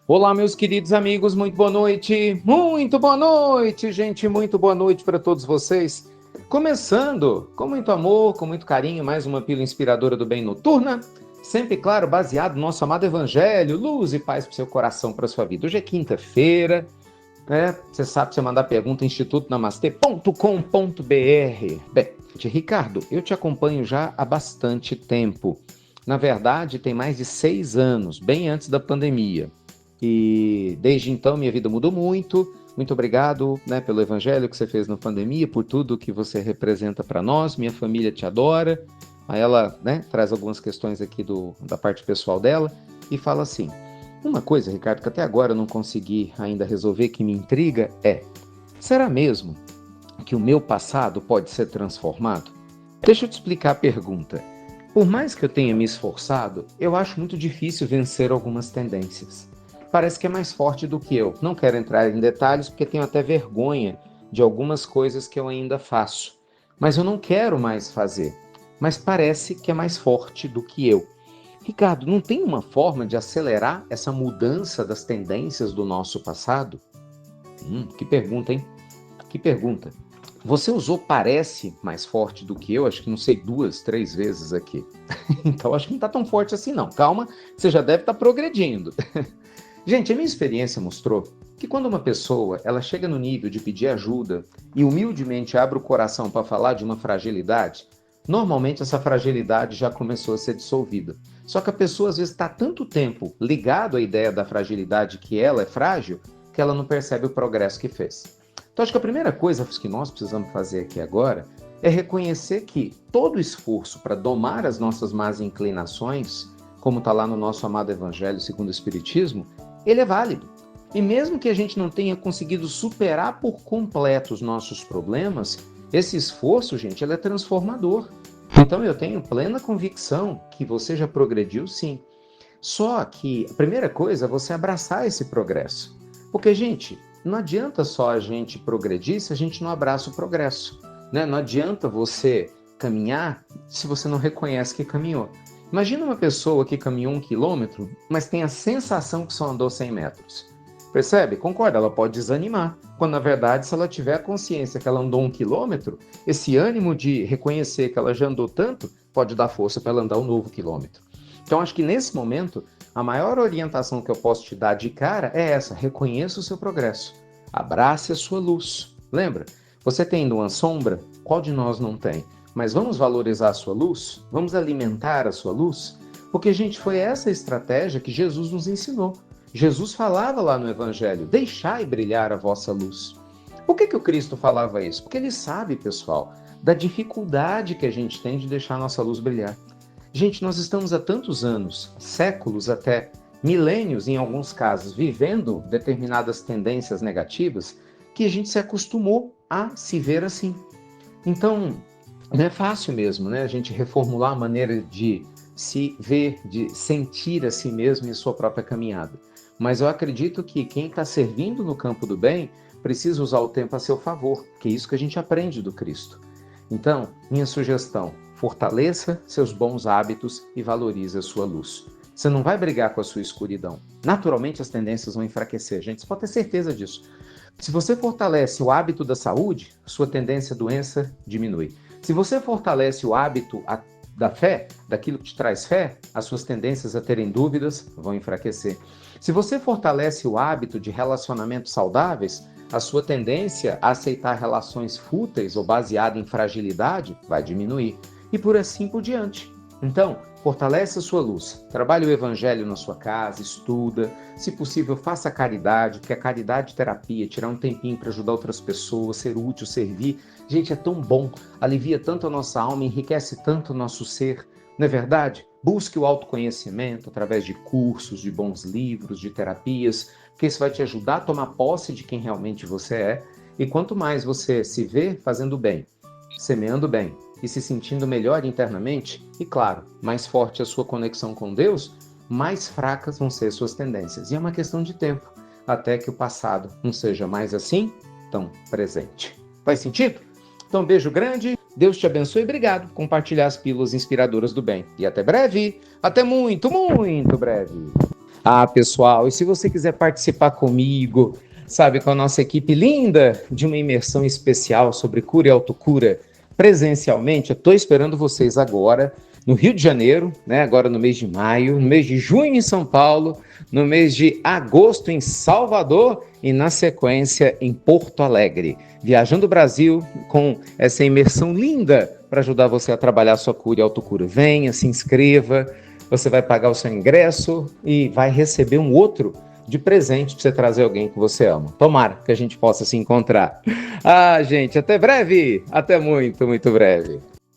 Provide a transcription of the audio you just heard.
Olá, meus queridos amigos, muito boa noite. Muito boa noite, gente, muito boa noite para todos vocês. Começando com muito amor, com muito carinho, mais uma pílula inspiradora do bem noturna. Sempre, claro, baseado no nosso amado evangelho, luz e paz para o seu coração, para a sua vida. Hoje é quinta-feira, né? Você sabe, você mandar pergunta institutonamastê.com.br. Bem, Ricardo, eu te acompanho já há bastante tempo. Na verdade, tem mais de 6 anos, bem antes da pandemia. E desde então minha vida mudou muito. Muito obrigado, né, pelo evangelho que você fez na pandemia, por tudo que você representa para nós. Minha família te adora. Aí ela, né, traz algumas questões aqui da parte pessoal dela e fala assim: uma coisa, Ricardo, que até agora eu não consegui ainda resolver, que me intriga é: será mesmo que o meu passado pode ser transformado? Deixa eu te explicar a pergunta. Por mais que eu tenha me esforçado, eu acho muito difícil vencer algumas tendências. Parece que é mais forte do que eu. Não quero entrar em detalhes porque tenho até vergonha de algumas coisas que eu ainda faço. Mas eu não quero mais fazer. Mas parece que é mais forte do que eu. Ricardo, não tem uma forma de acelerar essa mudança das tendências do nosso passado? Que pergunta, hein? Que pergunta. Você usou parece mais forte do que eu, acho que não sei, 2, 3 vezes aqui. Então acho que não está tão forte assim não. Calma, você já deve estar progredindo. Gente, a minha experiência mostrou que quando uma pessoa ela chega no nível de pedir ajuda e humildemente abre o coração para falar de uma fragilidade, normalmente essa fragilidade já começou a ser dissolvida. Só que a pessoa às vezes está tanto tempo ligado à ideia da fragilidade que ela é frágil, que ela não percebe o progresso que fez. Então acho que a primeira coisa que nós precisamos fazer aqui agora é reconhecer que todo esforço para domar as nossas más inclinações, como está lá no nosso amado Evangelho segundo o Espiritismo, ele é válido. E mesmo que a gente não tenha conseguido superar por completo os nossos problemas, esse esforço, gente, ele é transformador. Então eu tenho plena convicção que você já progrediu sim. Só que a primeira coisa é você abraçar esse progresso. Porque, gente, não adianta só a gente progredir se a gente não abraça o progresso, né? Não adianta você caminhar se você não reconhece que caminhou. Imagina uma pessoa que caminhou 1 quilômetro, mas tem a sensação que só andou 100 metros. Percebe? Concorda? Ela pode desanimar. Quando, na verdade, se ela tiver a consciência que ela andou 1 quilômetro, esse ânimo de reconhecer que ela já andou tanto, pode dar força para ela andar um novo quilômetro. Então, acho que nesse momento, a maior orientação que eu posso te dar de cara é essa: reconheça o seu progresso. Abrace a sua luz. Lembra? Você tem uma sombra? Qual de nós não tem? Mas vamos valorizar a sua luz? Vamos alimentar a sua luz? Porque, gente, foi essa estratégia que Jesus nos ensinou. Jesus falava lá no Evangelho: deixai brilhar a vossa luz. Por que o Cristo falava isso? Porque ele sabe, pessoal, da dificuldade que a gente tem de deixar a nossa luz brilhar. Gente, nós estamos há tantos anos, séculos até, milênios em alguns casos, vivendo determinadas tendências negativas, que a gente se acostumou a se ver assim. Então, não é fácil mesmo, né? A gente reformular a maneira de se ver, de sentir a si mesmo e a sua própria caminhada. Mas eu acredito que quem está servindo no campo do bem precisa usar o tempo a seu favor, que é isso que a gente aprende do Cristo. Então, minha sugestão: fortaleça seus bons hábitos e valorize a sua luz. Você não vai brigar com a sua escuridão. Naturalmente, as tendências vão enfraquecer, gente. Você pode ter certeza disso. Se você fortalece o hábito da saúde, sua tendência à doença diminui. Se você fortalece o hábito da fé, daquilo que te traz fé, as suas tendências a terem dúvidas vão enfraquecer. Se você fortalece o hábito de relacionamentos saudáveis, a sua tendência a aceitar relações fúteis ou baseada em fragilidade vai diminuir. E por assim por diante. Então, fortalece a sua luz, trabalhe o evangelho na sua casa, estuda, se possível faça caridade, porque a caridade terapia, tirar um tempinho para ajudar outras pessoas, ser útil, servir, gente, é tão bom, alivia tanto a nossa alma, enriquece tanto o nosso ser, não é verdade? Busque o autoconhecimento através de cursos, de bons livros, de terapias, porque isso vai te ajudar a tomar posse de quem realmente você é, e quanto mais você se vê fazendo bem, semeando bem, e se sentindo melhor internamente, e claro, mais forte a sua conexão com Deus, mais fracas vão ser suas tendências. E é uma questão de tempo, até que o passado não seja mais assim tão presente. Faz sentido? Então, um beijo grande, Deus te abençoe e obrigado por compartilhar as pílulas inspiradoras do bem. E até breve, até muito, muito breve. Ah, pessoal, e se você quiser participar comigo, sabe, com a nossa equipe linda de uma imersão especial sobre cura e autocura presencialmente, eu estou esperando vocês agora no Rio de Janeiro, né? Agora no mês de maio, no mês de junho em São Paulo, no mês de agosto em Salvador e na sequência em Porto Alegre. Viajando o Brasil com essa imersão linda para ajudar você a trabalhar a sua cura e autocura. Venha, se inscreva, você vai pagar o seu ingresso e vai receber um outro de presente para você trazer alguém que você ama. Tomara que a gente possa se encontrar. Ah, gente, até breve! Até muito, muito breve.